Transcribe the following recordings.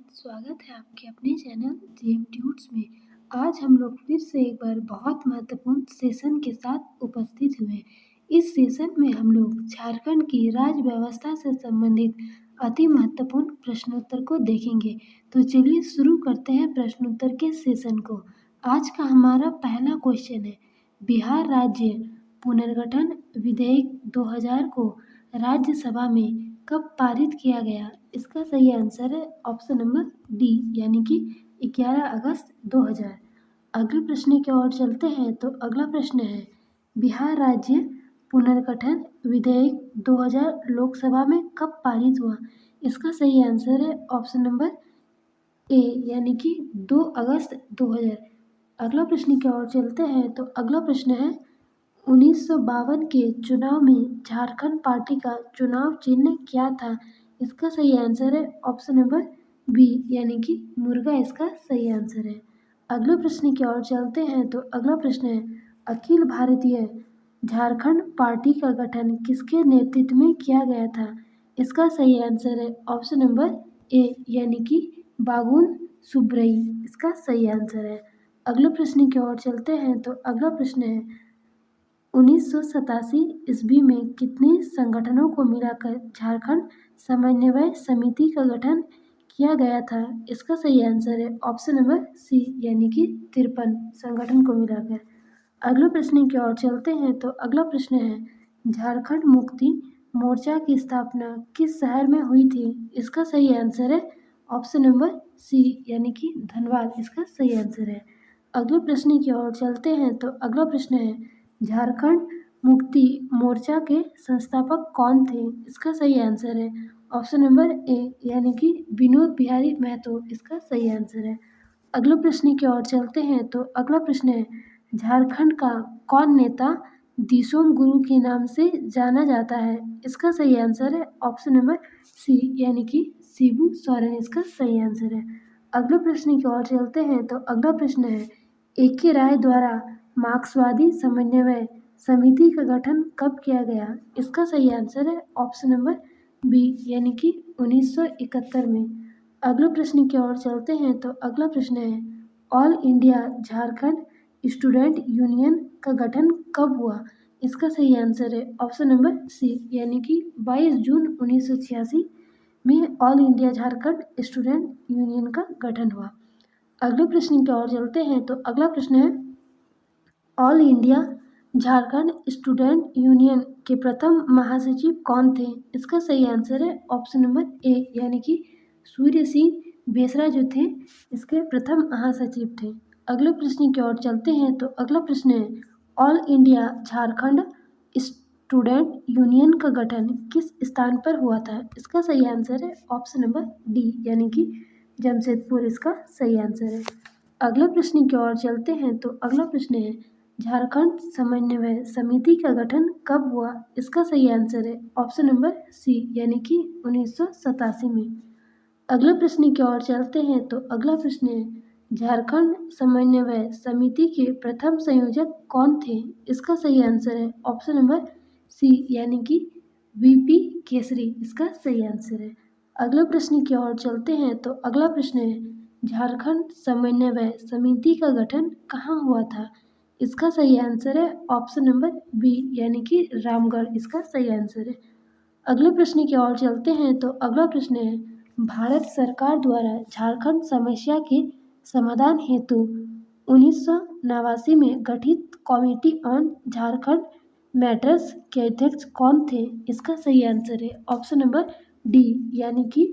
स्वागत है आपके अपने चैनल जेएम ट्यूट्स में। आज हम लोग फिर से एक बार बहुत महत्वपूर्ण सेशन के साथ उपस्थित हुए हैं। इस सेशन में हम लोग झारखंड की राज्य व्यवस्था से संबंधित अति महत्वपूर्ण प्रश्नोत्तर को देखेंगे। तो चलिए शुरू करते हैं प्रश्नोत्तर के सेशन को। आज का हमारा पहला क्वेश्चन है, बिहार राज्य पुनर्गठन विधेयक 2000 को राज्यसभा में कब पारित किया गया? इसका सही आंसर है ऑप्शन नंबर डी, यानी कि 11 अगस्त 2000। अगले प्रश्न की ओर चलते हैं। तो अगला प्रश्न है, बिहार राज्य पुनर्गठन विधेयक 2000 लोकसभा में कब पारित हुआ? इसका सही आंसर है ऑप्शन नंबर ए, यानी कि 2 अगस्त 2000। अगला प्रश्न की ओर चलते हैं। तो अगला प्रश्न है, 1952 के चुनाव में झारखंड पार्टी का चुनाव चिन्ह क्या था? इसका सही आंसर है ऑप्शन नंबर बी, यानी कि मुर्गा इसका सही आंसर है। अगले प्रश्न की ओर चलते हैं। तो अगला प्रश्न है, अखिल भारतीय झारखंड पार्टी का गठन किसके नेतृत्व में किया गया था? इसका सही आंसर है ऑप्शन नंबर ए, यानी कि बाबुल सुब्रई इसका सही आंसर है। अगले प्रश्न की ओर चलते हैं। तो अगला प्रश्न है, 1987 ईस्वी में कितने संगठनों को मिलाकर झारखंड समन्वय समिति का गठन किया गया था? इसका सही आंसर है ऑप्शन नंबर सी, यानी कि 53 संगठन को मिलाकर। अगले प्रश्न की ओर चलते हैं। तो अगला प्रश्न है, झारखंड मुक्ति मोर्चा की स्थापना किस शहर में हुई थी? इसका सही आंसर है ऑप्शन नंबर सी, यानी कि धनबाद इसका सही आंसर है। अगले प्रश्न की ओर चलते हैं। तो अगला प्रश्न है, झारखंड मुक्ति मोर्चा के संस्थापक कौन थे? इसका सही आंसर है ऑप्शन नंबर ए, यानी कि विनोद बिहारी महतो इसका सही आंसर है। अगले प्रश्न की ओर चलते हैं। तो अगला प्रश्न है, झारखंड का कौन नेता दिसोम गुरु के नाम से जाना जाता है? इसका सही आंसर है ऑप्शन नंबर सी, यानी कि शिबू सोरेन इसका सही आंसर है। अगले प्रश्न की ओर चलते हैं। तो अगला प्रश्न है, ए.के. राय द्वारा मार्क्सवादी समन्वय समिति का गठन कब किया गया? इसका सही आंसर है ऑप्शन नंबर बी, यानी कि 1971 में। अगले प्रश्न की ओर चलते हैं। तो अगला प्रश्न है, all India Jharkhand student union का गठन कब हुआ? इसका सही आंसर है ऑप्शन नंबर सी, यानी कि 22 जून 1986 में all India Jharkhand student union का गठन हुआ। अगले प्रश्न की ओर चलते हैं। तो अगला प्रश्न है, all India Jharkhand student union के प्रथम महासचिव कौन थे? इसका सही आंसर है ऑप्शन नंबर ए, यानी कि सूर्य सिंह बेसरा जो थे इसके प्रथम महासचिव थे। अगले प्रश्न की ओर चलते हैं। तो अगला प्रश्न है, all India Jharkhand student union का गठन किस स्थान पर हुआ था? इसका सही आंसर है ऑप्शन नंबर डी, यानी कि जमशेदपुर इसका सही आंसर है। अगले प्रश्न की ओर चलते हैं। तो अगला प्रश्न है, झारखंड समन्वय समिति का गठन कब हुआ? इसका सही आंसर है ऑप्शन नंबर सी, यानी कि 1987 में। अगले प्रश्न की ओर चलते हैं। तो अगला प्रश्न है, झारखंड समन्वय समिति के प्रथम संयोजक कौन थे? इसका सही आंसर है ऑप्शन नंबर सी, यानी कि वीपी केसरी इसका सही आंसर है। अगले प्रश्न की ओर चलते हैं। तो अगला प्रश्न है, झारखंड समन्वय समिति का गठन कहाँ हुआ था? इसका सही आंसर है ऑप्शन नंबर बी, यानी कि रामगढ़ इसका सही आंसर है। अगले प्रश्न की ओर चलते हैं। तो अगला प्रश्न है, भारत सरकार द्वारा झारखंड समस्या के समाधान हेतु 1989 में गठित कमेटी ऑन झारखंड मैटर्स के अध्यक्ष कौन थे? इसका सही आंसर है ऑप्शन नंबर डी, यानी कि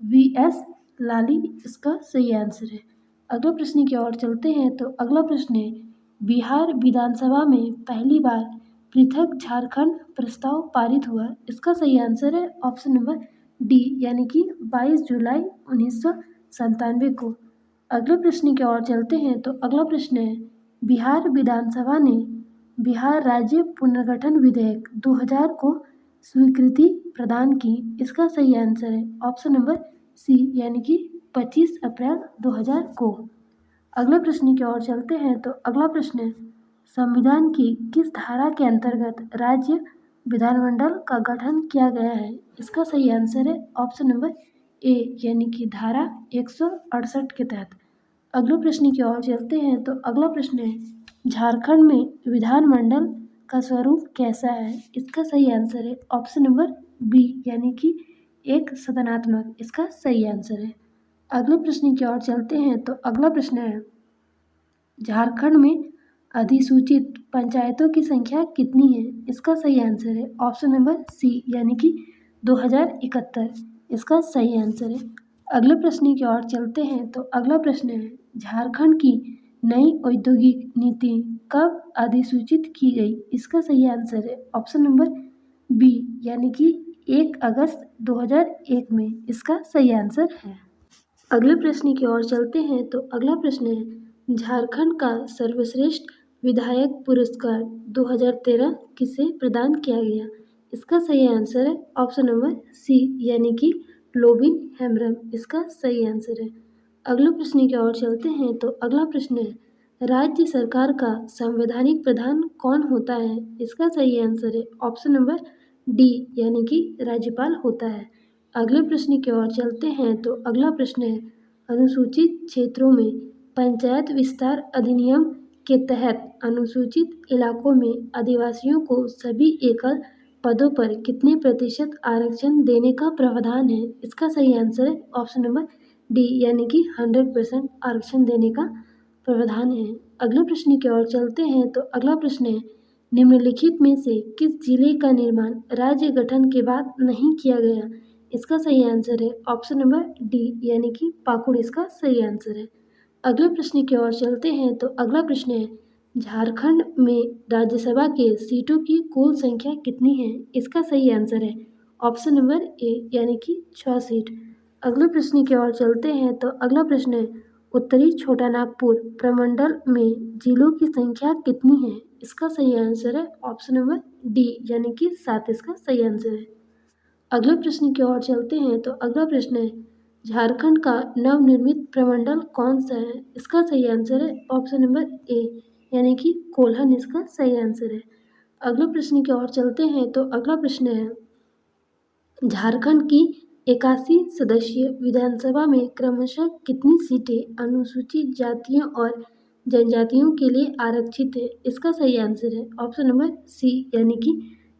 वी.एस. लाली इसका सही आंसर है। अगले प्रश्न की ओर चलते हैं। तो अगला प्रश्न है, बिहार विधानसभा में पहली बार पृथक झारखंड प्रस्ताव पारित हुआ? इसका सही आंसर है ऑप्शन नंबर डी, यानी कि 22 जुलाई 1997 को। अगले प्रश्न की ओर चलते हैं। तो अगला प्रश्न है, बिहार विधानसभा ने बिहार राज्य पुनर्गठन विधेयक 2000 को स्वीकृति प्रदान की? इसका सही आंसर है ऑप्शन नंबर सी, यानी कि 25 अप्रैल 2000 को। अगले प्रश्न की ओर चलते हैं। तो अगला प्रश्न है, संविधान की किस धारा के अंतर्गत राज्य विधानमंडल का गठन किया गया है? इसका सही आंसर है ऑप्शन नंबर ए यानी कि धारा 168 के तहत। अगले प्रश्न की ओर चलते हैं तो अगला प्रश्न है, झारखंड में विधानमंडल का स्वरूप कैसा है? इसका सही आंसर है ऑप्शन नंबर बी यानी कि एक सदनात्मक, इसका सही आंसर है। अगले प्रश्न की ओर चलते हैं तो अगला प्रश्न है, झारखंड में अधिसूचित पंचायतों की संख्या कितनी है? इसका सही आंसर है ऑप्शन नंबर सी यानी कि 2071, इसका सही आंसर है। अगले प्रश्न की ओर चलते हैं तो अगला प्रश्न है, झारखंड की नई औद्योगिक नीति कब अधिसूचित की गई? इसका सही आंसर है ऑप्शन नंबर बी यानी कि 1 अगस्त 2001 में, इसका सही आंसर है। अगले प्रश्न की ओर चलते हैं तो अगला प्रश्न है, झारखंड का सर्वश्रेष्ठ विधायक पुरस्कार 2013 किसे प्रदान किया गया? इसका सही आंसर है ऑप्शन नंबर सी यानी कि लोबिन हेम्ब्रम, इसका सही आंसर है। अगले प्रश्न की ओर चलते हैं तो अगला प्रश्न है, राज्य सरकार का संवैधानिक प्रधान कौन होता है? इसका सही आंसर है ऑप्शन नंबर डी यानी कि राज्यपाल होता है। अगले प्रश्न की ओर चलते हैं तो अगला प्रश्न है, अनुसूचित क्षेत्रों में पंचायत विस्तार अधिनियम के तहत अनुसूचित इलाकों में आदिवासियों को सभी एकल पदों पर कितने प्रतिशत आरक्षण देने का प्रावधान है? इसका सही आंसर है ऑप्शन नंबर डी यानी कि 100% आरक्षण देने का प्रावधान है। अगले प्रश्न की ओर चलते हैं तो अगला प्रश्न है, निम्नलिखित में से किस जिले का निर्माण राज्य गठन के बाद नहीं किया गया? इसका सही आंसर है ऑप्शन नंबर डी यानी कि पाकुड़, इसका सही आंसर है। अगले प्रश्न की ओर चलते हैं तो अगला प्रश्न है, झारखंड में राज्यसभा के सीटों की कुल संख्या कितनी है? इसका सही आंसर है ऑप्शन नंबर ए यानी कि 6 सीट। अगले प्रश्न की ओर चलते हैं तो अगला प्रश्न है, उत्तरी छोटा नागपुर प्रमंडल में जिलों की संख्या कितनी है? इसका सही आंसर है ऑप्शन नंबर डी यानी कि 7, इसका सही आंसर है। अगले प्रश्न की ओर चलते हैं तो अगला प्रश्न है, झारखंड का नवनिर्मित प्रमंडल कौन सा है? इसका सही आंसर है ऑप्शन नंबर ए यानी कि कोल्हन, इसका सही आंसर है। अगले प्रश्न की ओर चलते हैं तो अगला प्रश्न है, झारखंड की 81 सदस्यीय विधानसभा में क्रमशः कितनी सीटें अनुसूचित जातियों और जनजातियों के लिए आरक्षित है? इसका सही आंसर है ऑप्शन नंबर सी यानी कि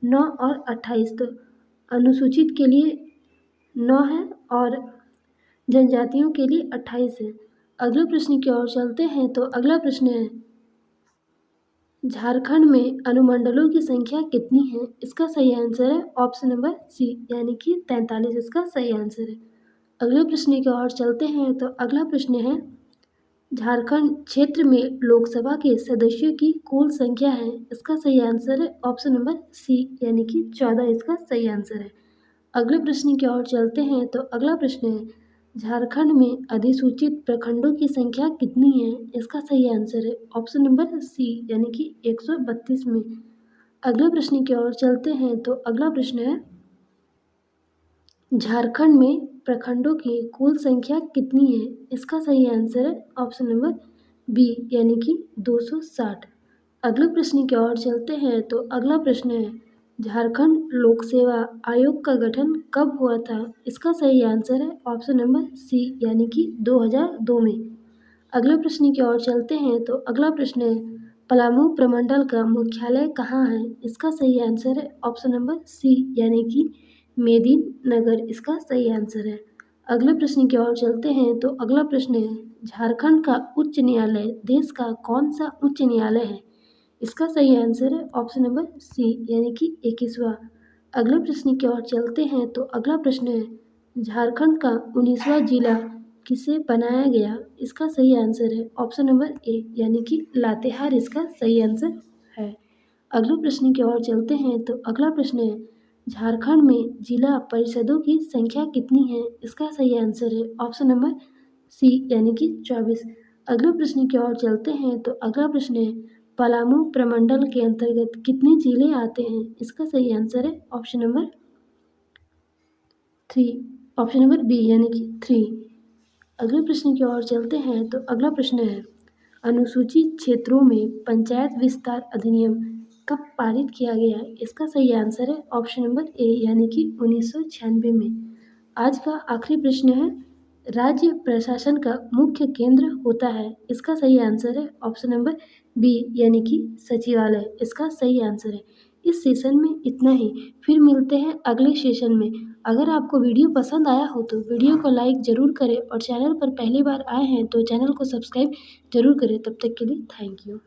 9 और 28। तो अनुसूचित के लिए 9 है और जनजातियों के लिए 28 है। अगले प्रश्न की ओर चलते हैं तो अगला प्रश्न है, झारखंड में अनुमंडलों की संख्या कितनी है? इसका सही आंसर है ऑप्शन नंबर सी यानी कि 43, इसका सही आंसर है। अगले प्रश्न की ओर चलते हैं तो अगला प्रश्न है, झारखंड क्षेत्र में लोकसभा के सदस्यों की कुल संख्या है? इसका सही आंसर है ऑप्शन नंबर सी यानी कि 14, इसका सही आंसर है। अगले प्रश्न की ओर चलते हैं तो अगला प्रश्न है, झारखंड में अधिसूचित प्रखंडों की संख्या कितनी है? इसका सही आंसर है ऑप्शन नंबर सी यानी कि 132 में। अगले प्रश्न की ओर चलते हैं तो अगला प्रश्न है, झारखंड में प्रखंडों की कुल संख्या कितनी है? इसका सही आंसर है ऑप्शन नंबर बी यानी कि 260। अगले प्रश्न की ओर चलते हैं तो अगला प्रश्न है, झारखंड लोक सेवा आयोग का गठन कब हुआ था? इसका सही आंसर है ऑप्शन नंबर सी यानी कि 2002 में। अगले प्रश्न की ओर चलते हैं तो अगला प्रश्न है, पलामू प्रमंडल का मुख्यालय कहाँ है? इसका सही आंसर है ऑप्शन नंबर सी यानी कि मेदिनीनगर, इसका सही आंसर है। अगले प्रश्न की ओर चलते हैं तो अगला प्रश्न है, झारखंड का उच्च न्यायालय देश का कौन सा उच्च न्यायालय है? इसका सही आंसर है ऑप्शन नंबर सी यानी कि 21वां। अगले प्रश्न की ओर चलते हैं तो अगला प्रश्न है, झारखंड का 19वां जिला किसे बनाया गया? इसका सही आंसर है ऑप्शन नंबर ए यानी कि लातेहार, इसका सही आंसर है। अगले प्रश्न की ओर चलते हैं तो अगला प्रश्न है, झारखंड में जिला परिषदों की संख्या कितनी है? इसका सही आंसर है ऑप्शन नंबर सी यानी कि 24। अगले प्रश्न की ओर चलते हैं तो अगला प्रश्न है, पलामू प्रमंडल के अंतर्गत कितने जिले आते हैं? इसका सही आंसर है option number 3, option number B यानी कि 3। अगले प्रश्न की ओर चलते हैं तो अगला प्रश्न है, अनुसूचित क्षेत्रों में पंचायत विस्तार अधिनियम कब पारित किया गया? इसका सही आंसर है ऑप्शन नंबर ए यानी कि 1996 में। आज का आखिरी प्रश्न है, राज्य प्रशासन का मुख्य केंद्र होता है। इसका सही आंसर है ऑप्शन नंबर बी यानी कि सचिवालय, इसका सही आंसर है। इस सेशन में इतना ही, फिर मिलते हैं अगले सेशन में। अगर आपको वीडियो पसंद आया हो तो वीडियो को लाइक ज़रूर करें और चैनल पर पहली बार आए हैं तो चैनल को सब्सक्राइब ज़रूर करें। तब तक के लिए थैंक यू।